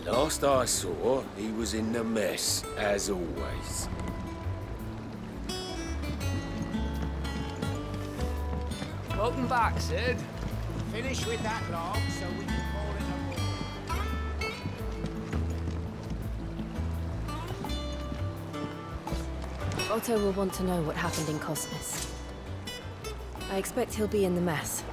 Last I saw, he was in the mess, as always. Welcome back, Sid. Finish with that log so we can call it a war. Otto will want to know what happened in Cosmos. I expect he'll be in the mess.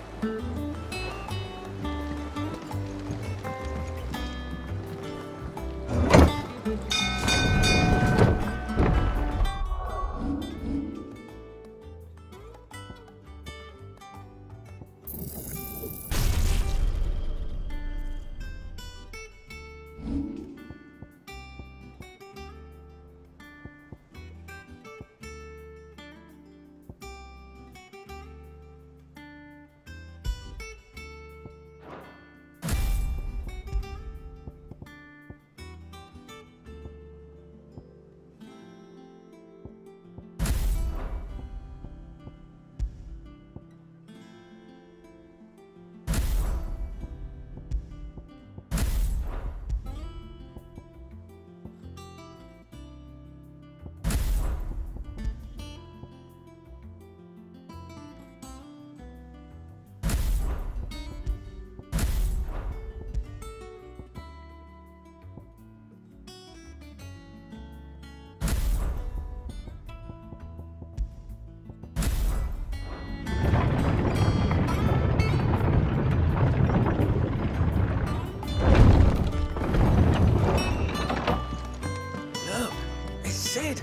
Sid!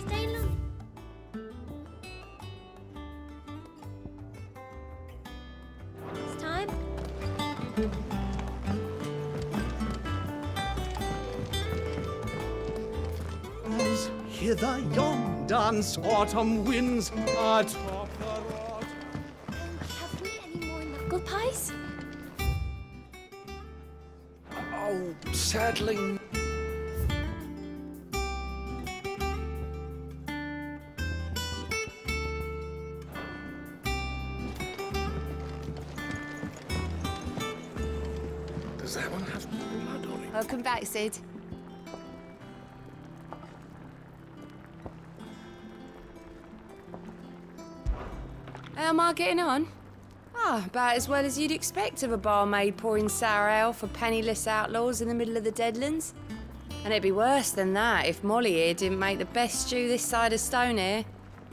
Stay long. It's time. As hither yon dance autumn winds atop the rod. Have we any more knuckle pies? Oh, sadly. Does that one have blood on it? Welcome back, Sid. How am I getting on? Ah, about as well as you'd expect of a barmaid pouring sour ale for penniless outlaws in the middle of the Deadlands. And it'd be worse than that if Molly here didn't make the best stew this side of Stone here,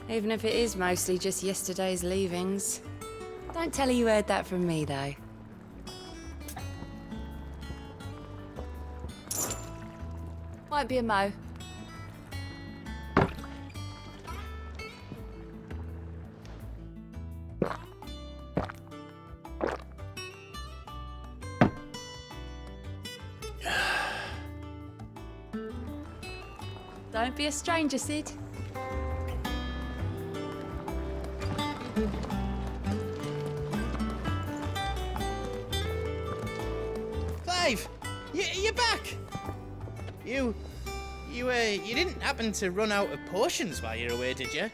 even if it is mostly just yesterday's leavings. Don't tell her you heard that from me, though. Might be a mo. Don't be a stranger, Sid. Clive, you're back. You didn't happen to run out of potions while you're away, did you?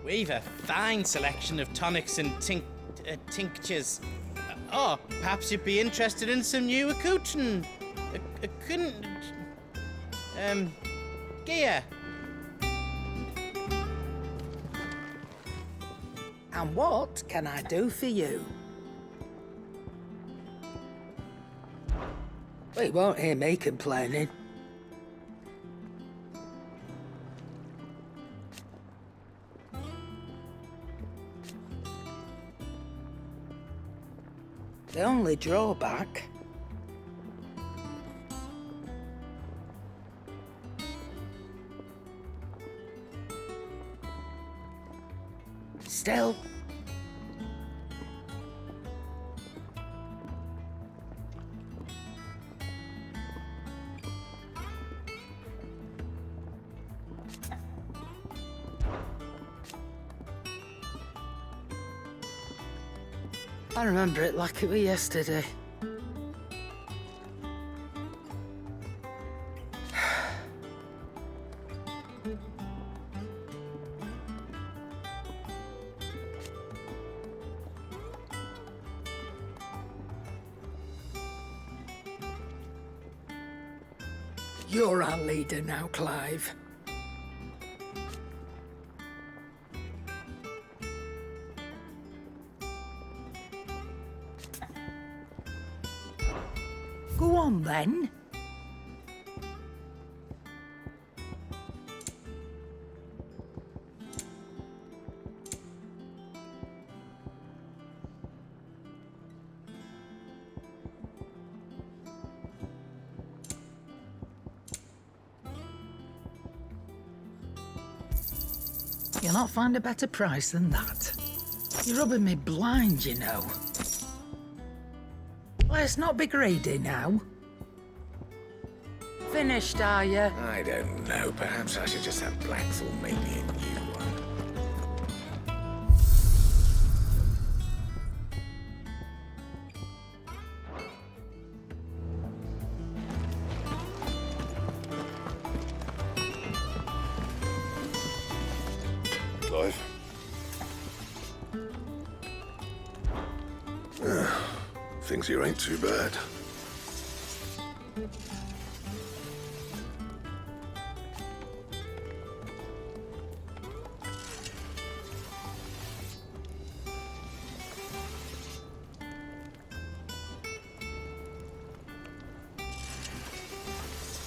We've a fine selection of tonics and tinctures. Oh, perhaps you'd be interested in some new accoutrement. Gear. And what can I do for you? Well, you won't hear me complaining. The only drawback... Still... I remember it like it was yesterday. You're our leader now, Clive. Go on, then. You'll not find a better price than that. You're rubbing me blind, you know. Let's not be greedy now. Finished, are you? I don't know. Perhaps I should just have Blackthorn make me a new one. Clive. Things here ain't too bad.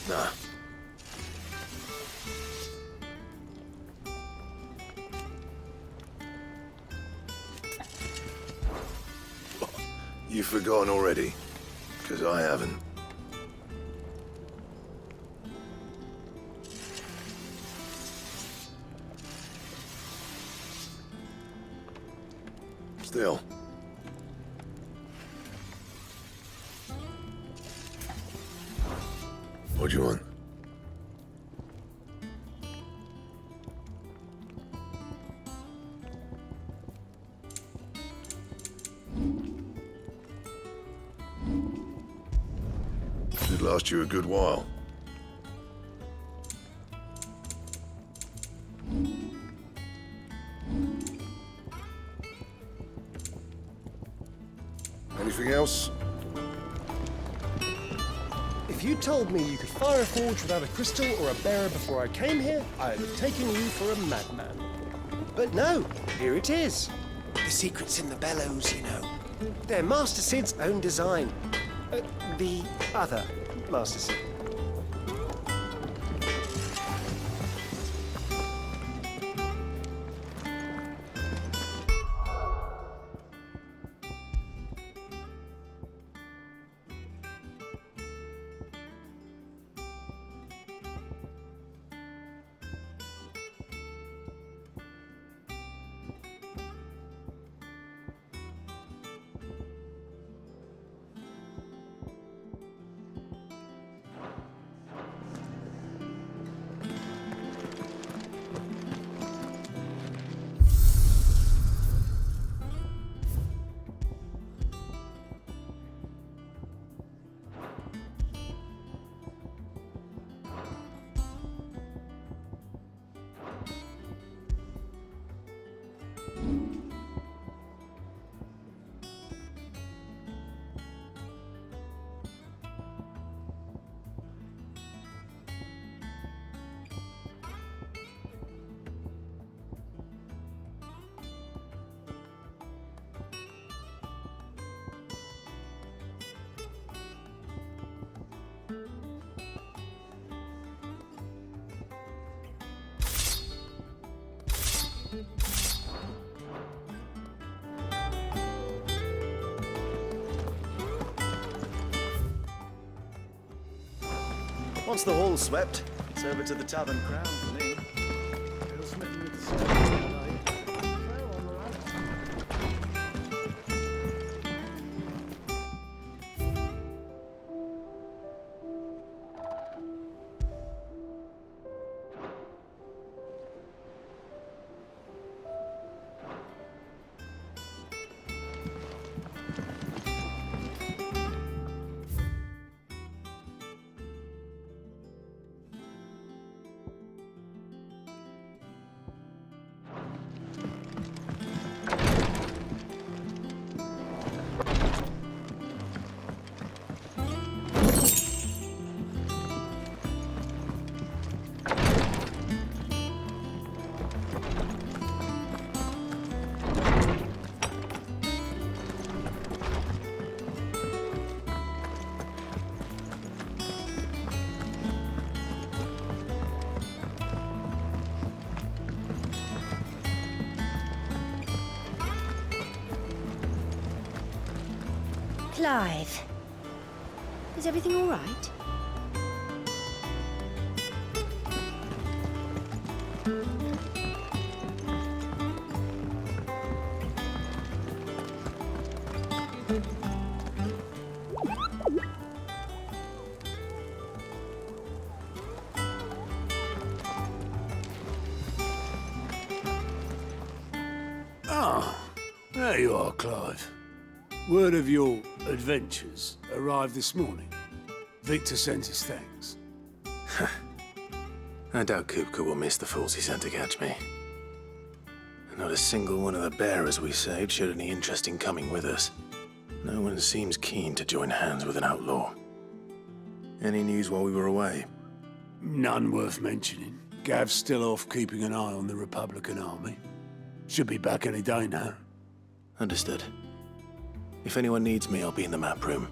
Nah. You've forgotten already? 'Cause I haven't. Still. What do you want? Should last you a good while. Anything else? If you told me you could fire a forge without a crystal or a bearer before I came here, I'd have taken you for a madman. But no, here it is. The secret's in the bellows, you know. They're Master Sid's own design. The other Master Sid. Once the hall's swept, it's over to the Tavern Crown for me. Clive. Is everything all right? There you are, Clive. Word of your adventures arrived this morning. Victor sends his thanks. I doubt Kupka will miss the fools he sent to catch me. Not a single one of the bearers we saved showed any interest in coming with us. No one seems keen to join hands with an outlaw. Any news while we were away? None worth mentioning. Gav's still off keeping an eye on the Republican army. Should be back any day now. Understood. If anyone needs me, I'll be in the map room.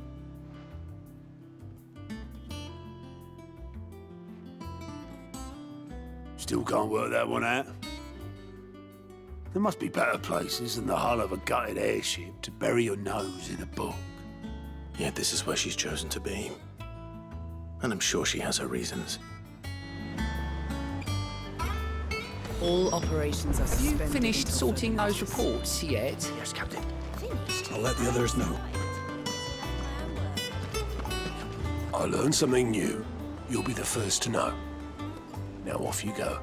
Still can't work that one out. There must be better places than the hull of a gutted airship to bury your nose in a book. Yet this is where she's chosen to be. And I'm sure she has her reasons. All operations are Have you suspended. finished sorting those reports yet? Yes, Captain. Finished? I'll let the others know. I learned something new. You'll be the first to know. Now off you go.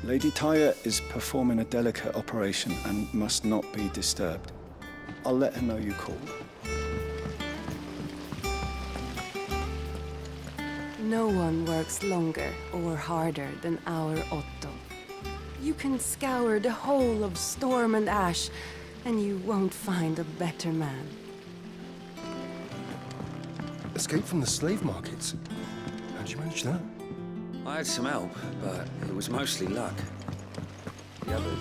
Lady Tyre is performing a delicate operation and must not be disturbed. I'll let her know you called. No one works longer or harder than our Otto. You can scour the whole of Storm and Ash, and you won't find a better man. Escape from the slave markets. How'd you manage that? I had some help, but it was mostly luck. The others...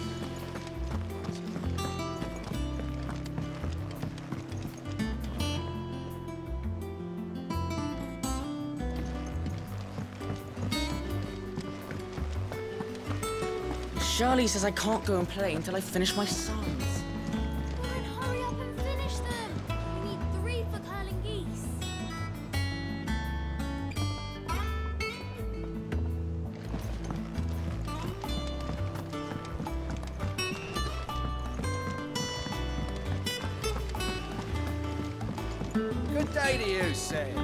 Charlie says I can't go and play until I finish my sums. Then hurry up and finish them! We need 3 for curling geese. Good day to you, Sid.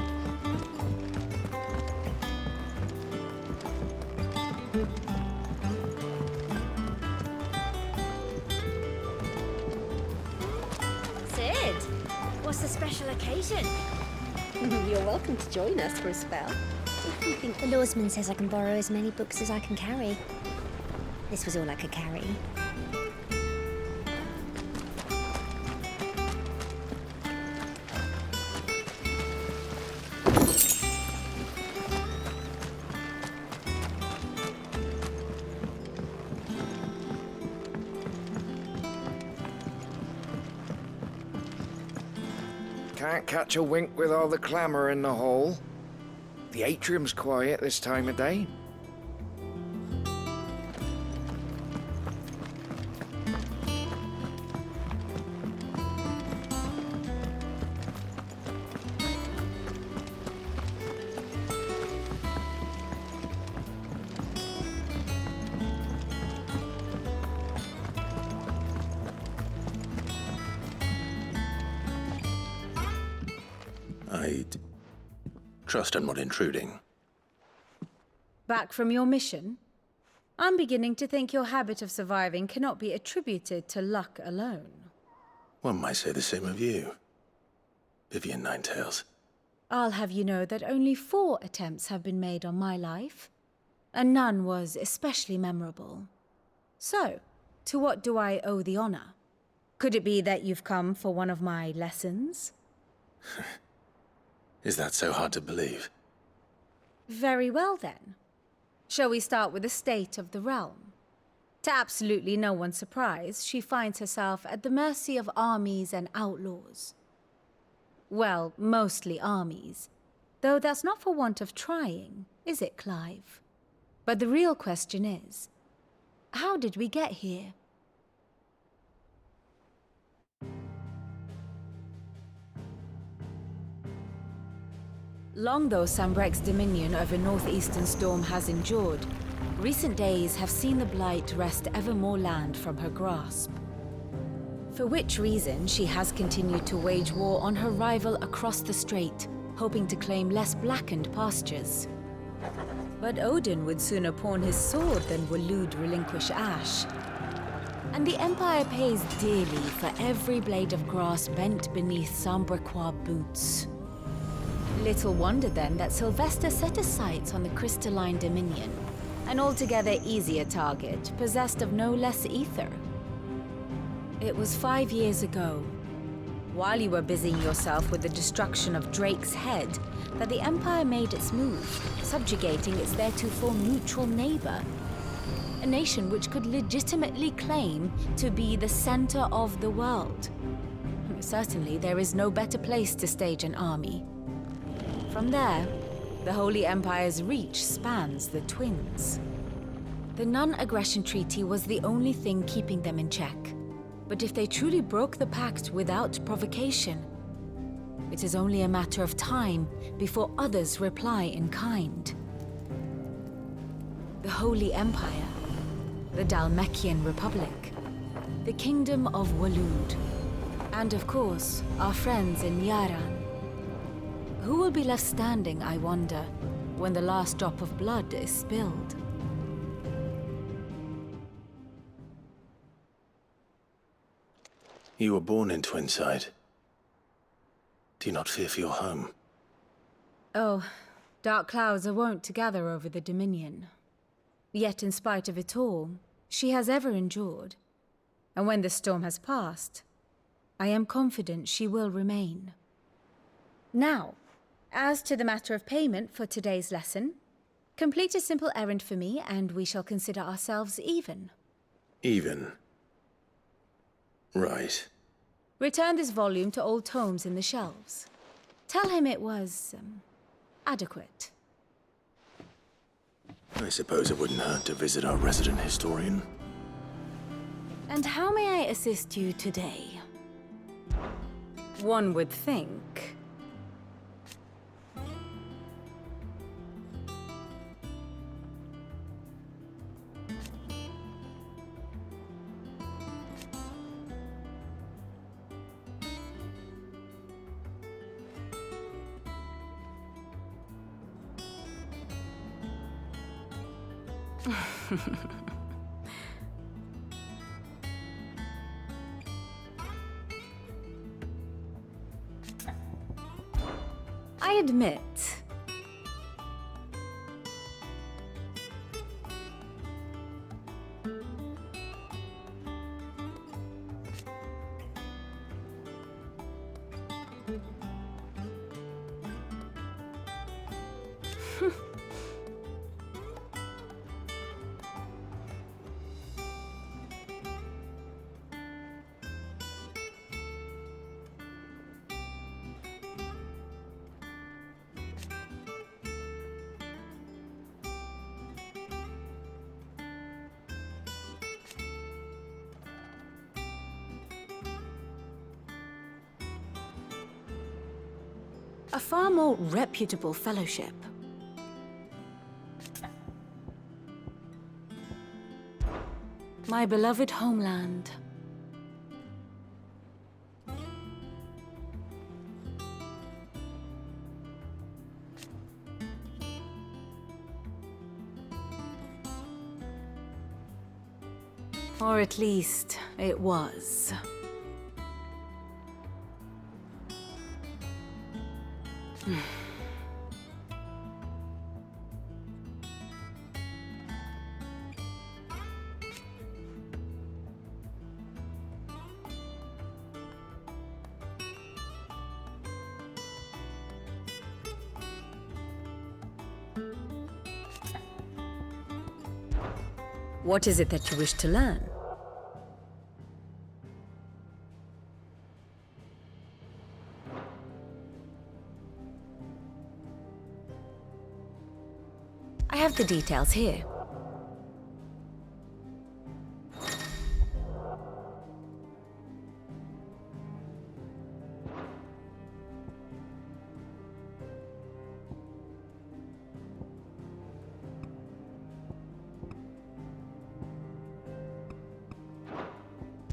Sid, what's the special occasion? You're welcome to join us for a spell. I think the lawsman says I can borrow as many books as I can carry. This was all I could carry. Can't catch a wink with all the clamour in the hall. The atrium's quiet this time of day. I'd trust I'm not intruding. Back from your mission? I'm beginning to think your habit of surviving cannot be attributed to luck alone. One might say the same of you, Vivian Ninetails. I'll have you know that only 4 attempts have been made on my life, and none was especially memorable. So, to what do I owe the honor? Could it be that you've come for one of my lessons? Is that so hard to believe? Very well, then. Shall we start with the state of the realm? To absolutely no one's surprise, she finds herself at the mercy of armies and outlaws. Well, mostly armies. Though that's not for want of trying, is it, Clive? But the real question is, how did we get here? Long though Sambrek's dominion over northeastern Storm has endured, recent days have seen the Blight wrest ever more land from her grasp. For which reason she has continued to wage war on her rival across the strait, hoping to claim less blackened pastures. But Odin would sooner pawn his sword than Waloed relinquish Ash. And the Empire pays dearly for every blade of grass bent beneath Sambrequois boots. Little wonder then that Sylvester set his sights on the Crystalline Dominion, an altogether easier target, possessed of no less ether. It was 5 years ago, while you were busying yourself with the destruction of Drake's head, that the Empire made its move, subjugating its theretofore neutral neighbor. A nation which could legitimately claim to be the center of the world. Certainly, there is no better place to stage an army. From there, the Holy Empire's reach spans the Twins. The non-aggression treaty was the only thing keeping them in check. But if they truly broke the pact without provocation, it is only a matter of time before others reply in kind. The Holy Empire, the Dhalmekian Republic, the Kingdom of Waloed, and of course, our friends in Yaran. Who will be left standing, I wonder, when the last drop of blood is spilled? You were born in Twinside. Do you not fear for your home? Oh, dark clouds are wont to gather over the Dominion. Yet in spite of it all, she has ever endured. And when the storm has passed, I am confident she will remain. Now, as to the matter of payment for today's lesson, complete a simple errand for me and we shall consider ourselves even. Even? Right. Return this volume to old tomes in the shelves. Tell him it was, adequate. I suppose it wouldn't hurt to visit our resident historian. And how may I assist you today? One would think. I admit. A far more reputable fellowship. My beloved homeland. Or at least, it was. What is it that you wish to learn? have the details here.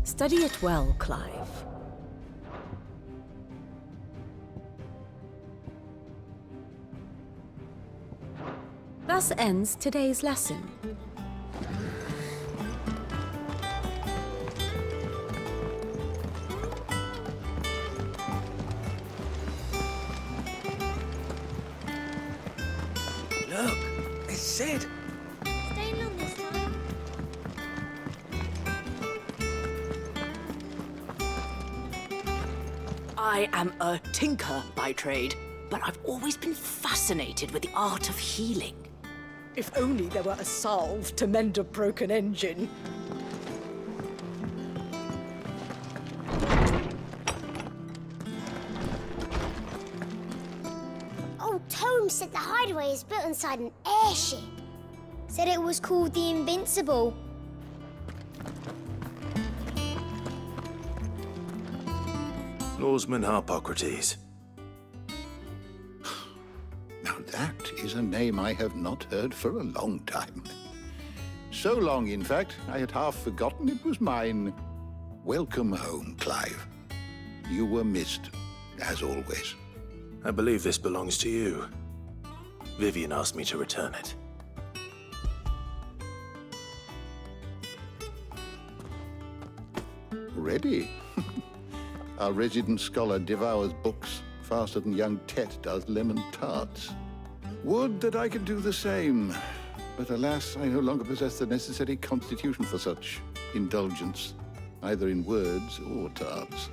Study it well, Clive. Thus ends today's lesson. Look, it's Sid. Staying long this time? I am a tinker by trade, but I've always been fascinated with the art of healing. If only there were a salve to mend a broken engine. Old Tome said the hideaway is built inside an airship. Said it was called the Invincible. Lawsman Harpocrates. Now that is a name I have not heard for a long time. So long, in fact, I had half forgotten it was mine. Welcome home, Clive. You were missed, as always. I believe this belongs to you. Vivian asked me to return it. Ready? Our resident scholar devours books faster than young Tet does lemon tarts. Would that I could do the same. But alas, I no longer possess the necessary constitution for such indulgence, either in words or tarts.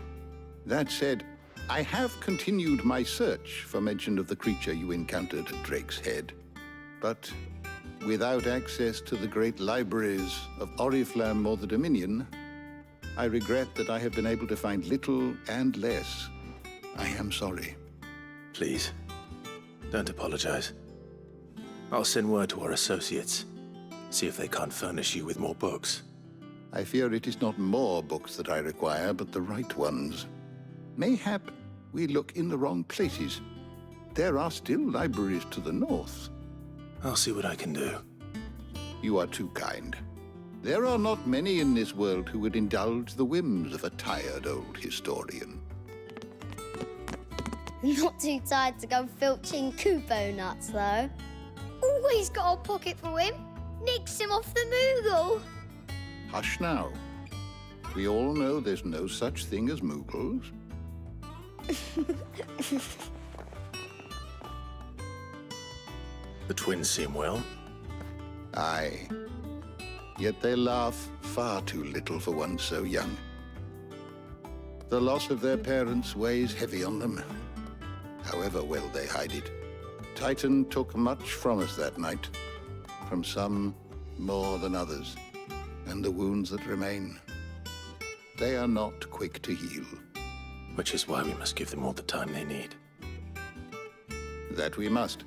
That said, I have continued my search for mention of the creature you encountered at Drake's Head. But without access to the great libraries of Oriflamme or the Dominion, I regret that I have been able to find little and less. I am sorry. Please, don't apologize. I'll send word to our associates. See if they can't furnish you with more books. I fear it is not more books that I require, but the right ones. Mayhap we look in the wrong places. There are still libraries to the north. I'll see what I can do. You are too kind. There are not many in this world who would indulge the whims of a tired old historian. Not too tired to go filching Kupo nuts, though. Always got a pocket for him. Nicks him off the Moogle. Hush now. We all know there's no such thing as Moogles. The twins seem well. Aye. Yet they laugh far too little for one so young. The loss of their parents weighs heavy on them, however well they hide it. Titan took much from us that night, from some more than others, and the wounds that remain, they are not quick to heal. Which is why we must give them all the time they need. That we must.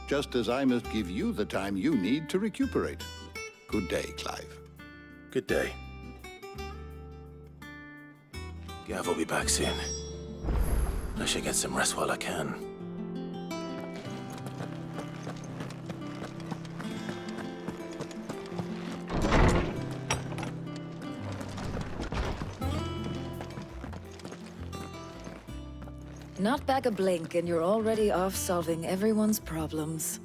Just as I must give you the time you need to recuperate. Good day, Clive. Good day. Gav will be back soon. I should get some rest while I can. Not back a blink and you're already off solving everyone's problems.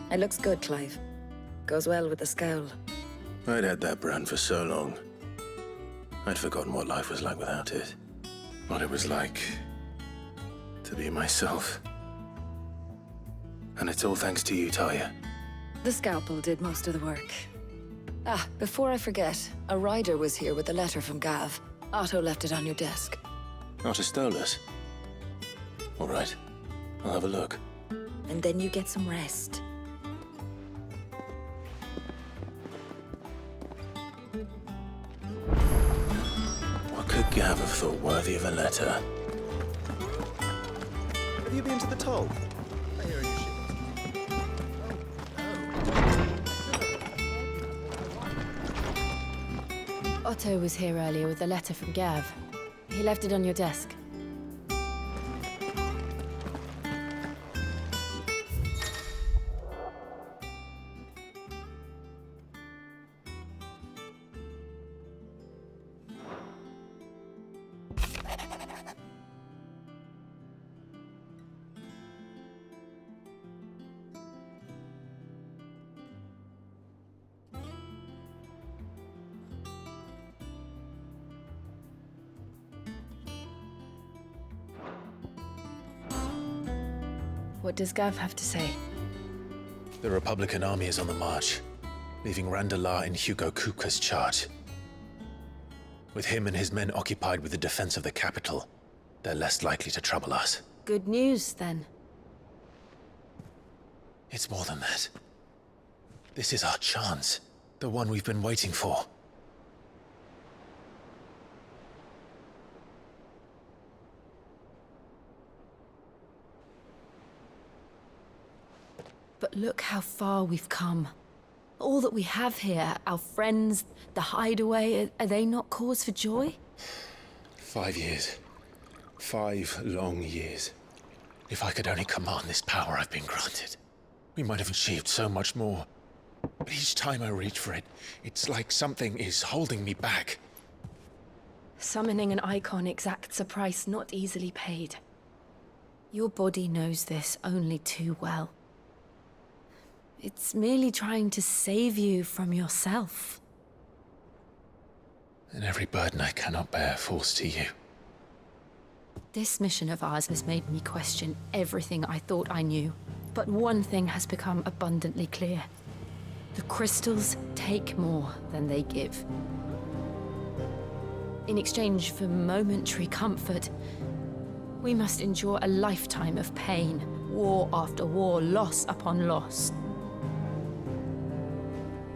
It looks good, Clive. Goes well with the scowl. I'd had that brand for so long. I'd forgotten what life was like without it. What it was like to be myself. And it's all thanks to you, Talia. The scalpel did most of the work. Ah, before I forget, a rider was here with a letter from Gav. Otto left it on your desk. Otto stole us. All right, I'll have a look. And then you get some rest. What could Gav have thought worthy of a letter? Have you been to the toll? I hear you ship. Otto was here earlier with a letter from Gav. He left it on your desk. What does Gav have to say? The Republican army is on the march, leaving Randalar in Hugo Kuka's charge. With him and his men occupied with the defense of the capital, they're less likely to trouble us. Good news, then. It's more than that. This is our chance, the one we've been waiting for. But look how far we've come. All that we have here, our friends, the hideaway, are they not cause for joy? 5 years. 5 long years. If I could only command this power I've been granted, we might have achieved so much more. But each time I reach for it, it's like something is holding me back. Summoning an icon exacts a price not easily paid. Your body knows this only too well. It's merely trying to save you from yourself. And every burden I cannot bear falls to you. This mission of ours has made me question everything I thought I knew. But one thing has become abundantly clear. The crystals take more than they give. In exchange for momentary comfort, we must endure a lifetime of pain, war after war, loss upon loss.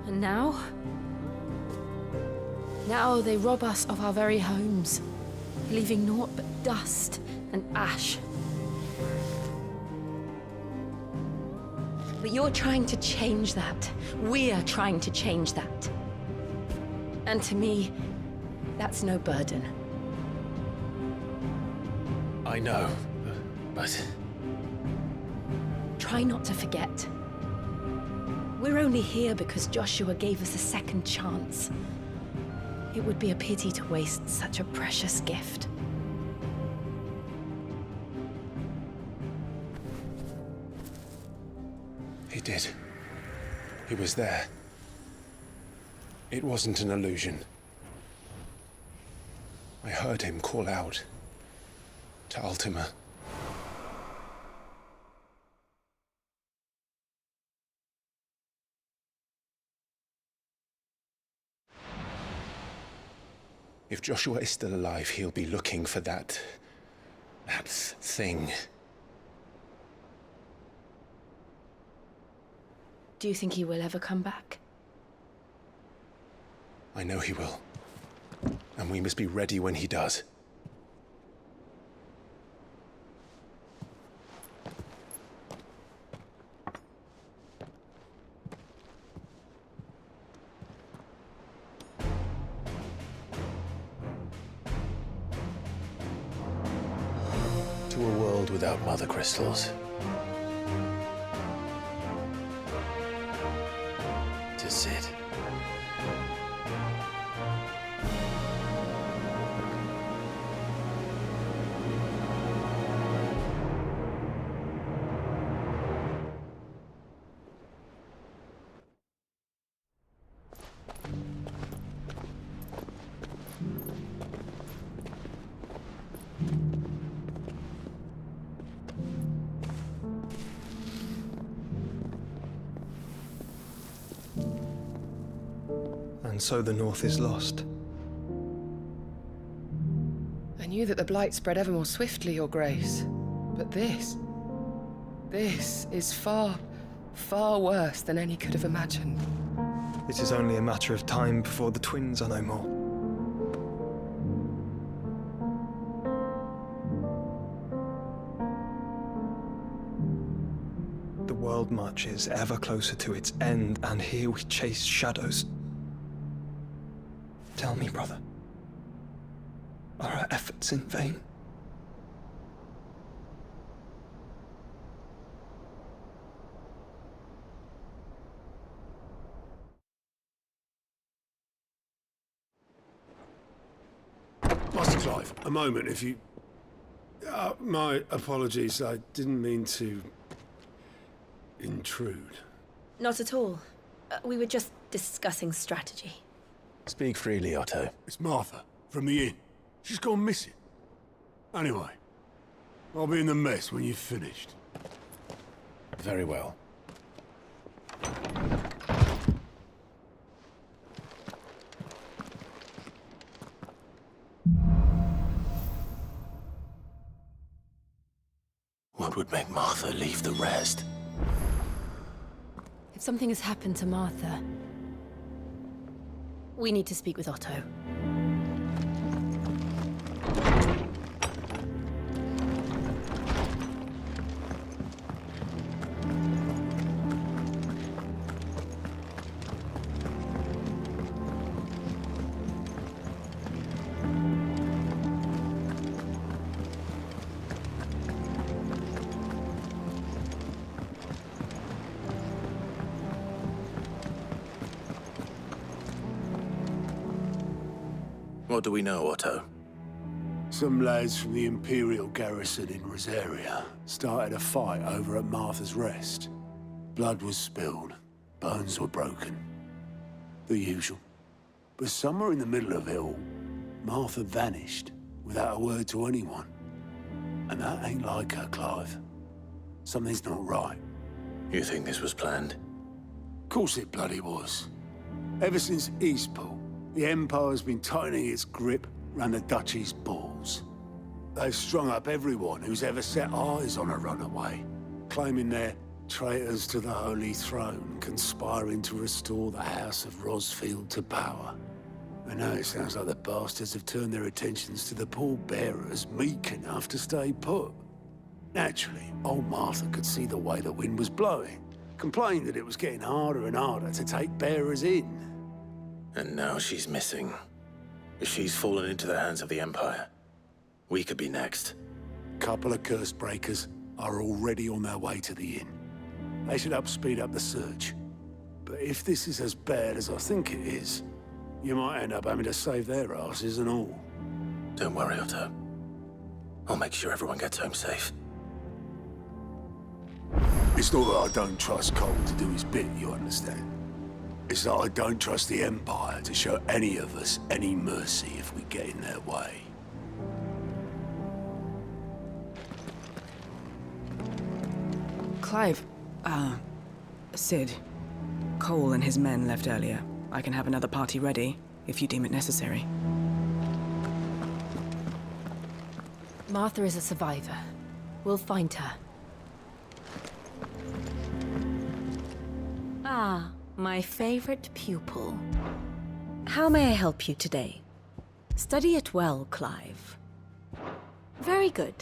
And now they rob us of our very homes, leaving naught but dust and ash. But you're trying to change that. We are trying to change that. And to me, that's no burden. I know, but... Try not to forget. We're only here because Joshua gave us a second chance. It would be a pity to waste such a precious gift. He did. He was there. It wasn't an illusion. I heard him call out to Ultima. If Joshua is still alive, he'll be looking for that thing. Do you think he will ever come back? I know he will. And we must be ready when he does. To a world without mother crystals. To Sid. And so the North is lost. I knew that the Blight spread ever more swiftly, Your Grace. But this is far, far worse than any could have imagined. It is only a matter of time before the twins are no more. The world marches ever closer to its end, and here we chase shadows. Tell me, brother. Are our efforts in vain? Master Clive, a moment, if you... my apologies, I didn't mean to... intrude. Not at all. We were just discussing strategy. Speak freely, Otto. It's Martha, from the inn. She's gone missing. Anyway, I'll be in the mess when you've finished. Very well. What would make Martha leave the rest? If something has happened to Martha, we need to speak with Otto. What do we know, Otto? Some lads from the Imperial garrison in Rosaria started a fight over at Martha's Rest. Blood was spilled, bones were broken. The usual. But somewhere in the middle of it all, Martha vanished without a word to anyone. And that ain't like her, Clive. Something's not right. You think this was planned? Course it bloody was. Ever since Eastpool, the Empire's been tightening its grip round the Duchy's balls. They've strung up everyone who's ever set eyes on a runaway, claiming they're traitors to the Holy Throne, conspiring to restore the House of Rosfield to power. And now it sounds like the bastards have turned their attentions to the pallbearers meek enough to stay put. Naturally, old Martha could see the way the wind was blowing, complained that it was getting harder and harder to take bearers in. And now she's missing. If she's fallen into the hands of the Empire, we could be next. Couple of curse breakers are already on their way to the inn. They should help speed up the search. But if this is as bad as I think it is, you might end up having to save their asses and all. Don't worry, Otto. I'll make sure everyone gets home safe. It's not that I don't trust Cole to do his bit, you understand? It's that I don't trust the Empire to show any of us any mercy if we get in their way. Clive, Sid. Cole and his men left earlier. I can have another party ready, if you deem it necessary. Martha is a survivor. We'll find her. Ah, my favorite pupil. How may I help you today? Study it well, Clive. Very good.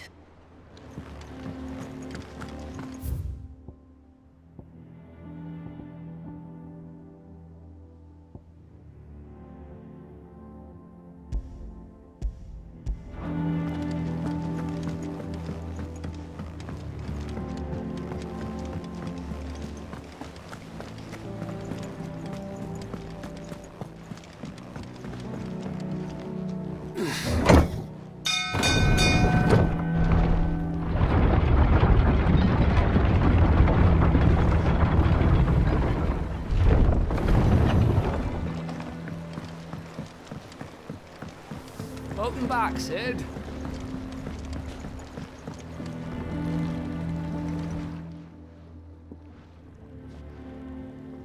Welcome back, Sid.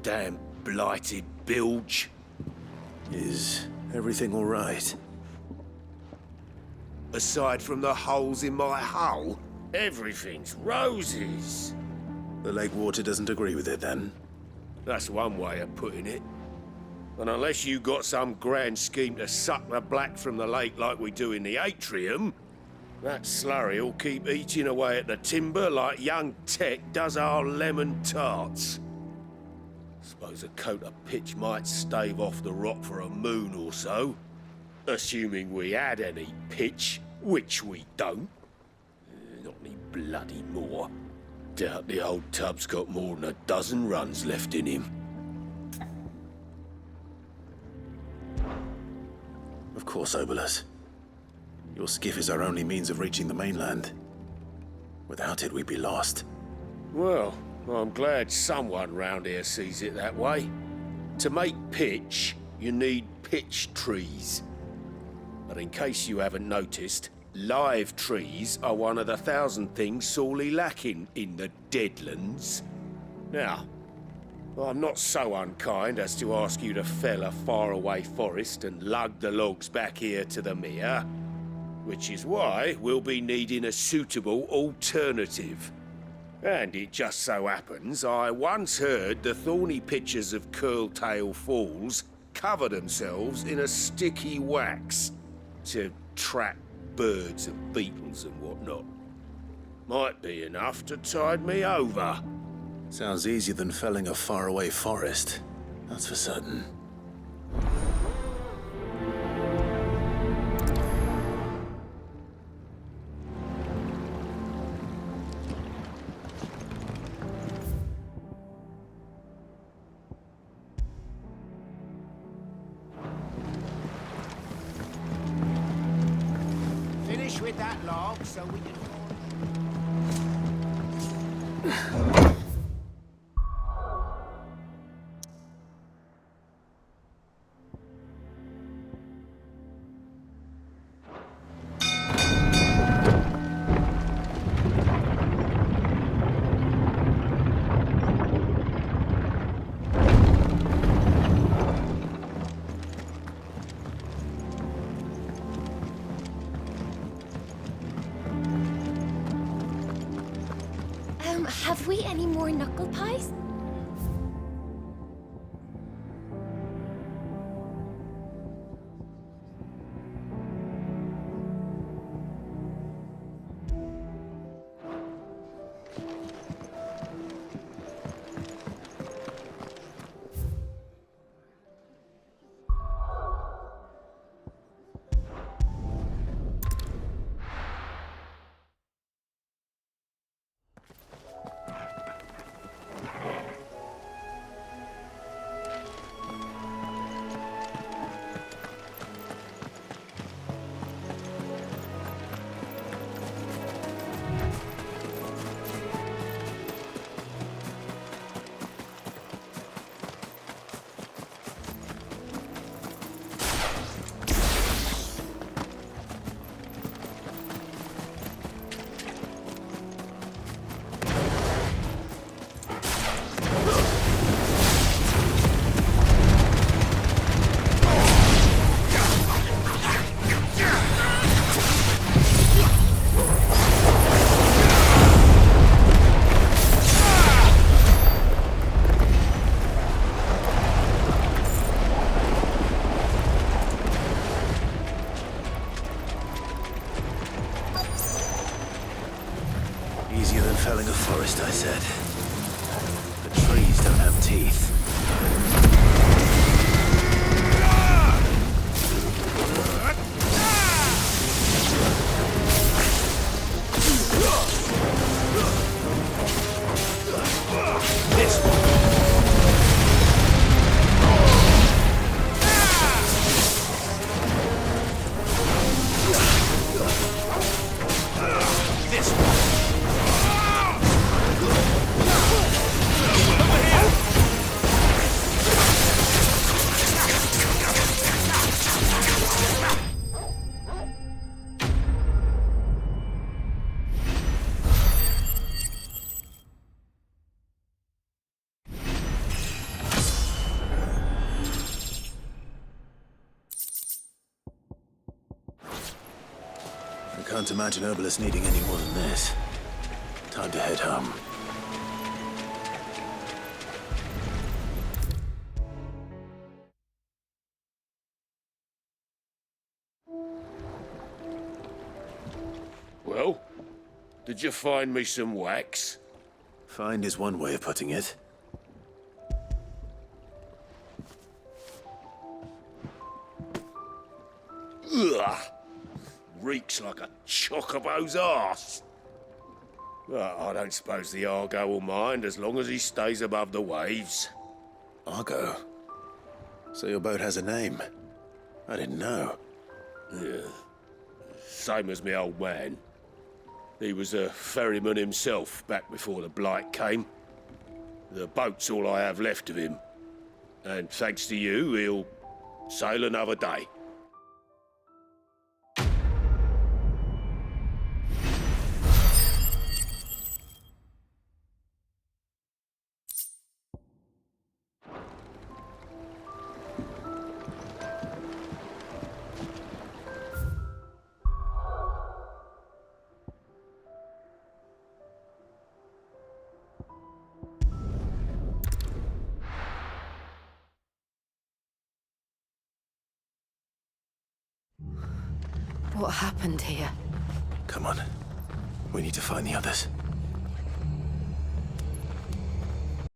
Damn blighted bilge. Is everything all right? Aside from the holes in my hull, everything's roses. The lake water doesn't agree with it, then? That's one way of putting it. And unless you got some grand scheme to suck the black from the lake like we do in the atrium, that slurry'll keep eating away at the timber like young Tech does our lemon tarts. Suppose a coat of pitch might stave off the rot for a moon or so. Assuming we had any pitch, which we don't. Not any bloody more. Doubt the old tub's got more than a dozen runs left in him. Of course, Obolus. Your skiff is our only means of reaching the mainland. Without it, we'd be lost. Well, I'm glad someone round here sees it that way. To make pitch, you need pitch trees. But in case you haven't noticed, live trees are one of the 1,000 things sorely lacking in the Deadlands. Now, I'm not so unkind as to ask you to fell a faraway forest and lug the logs back here to the mere, which is why we'll be needing a suitable alternative. And it just so happens I once heard the thorny pitchers of Curltail Falls cover themselves in a sticky wax to trap birds and beetles and whatnot. Might be enough to tide me over. Sounds easier than felling a faraway forest. That's for certain. Finish with that log so we can... Have we any more knuckle pies? Easier than felling a forest, I said. The trees don't have teeth. This one. This one. I can't imagine Obolus needing any more than this. Time to head home. Well, did you find me some wax? Find is one way of putting it. Ugh! Reeks like a chocobo's arse. Well, I don't suppose the Argo will mind as long as he stays above the waves. Argo? So your boat has a name? I didn't know. Yeah. Same as me old man. He was a ferryman himself back before the Blight came. The boat's all I have left of him. And thanks to you, he'll sail another day. What happened here? Come on. We need to find the others.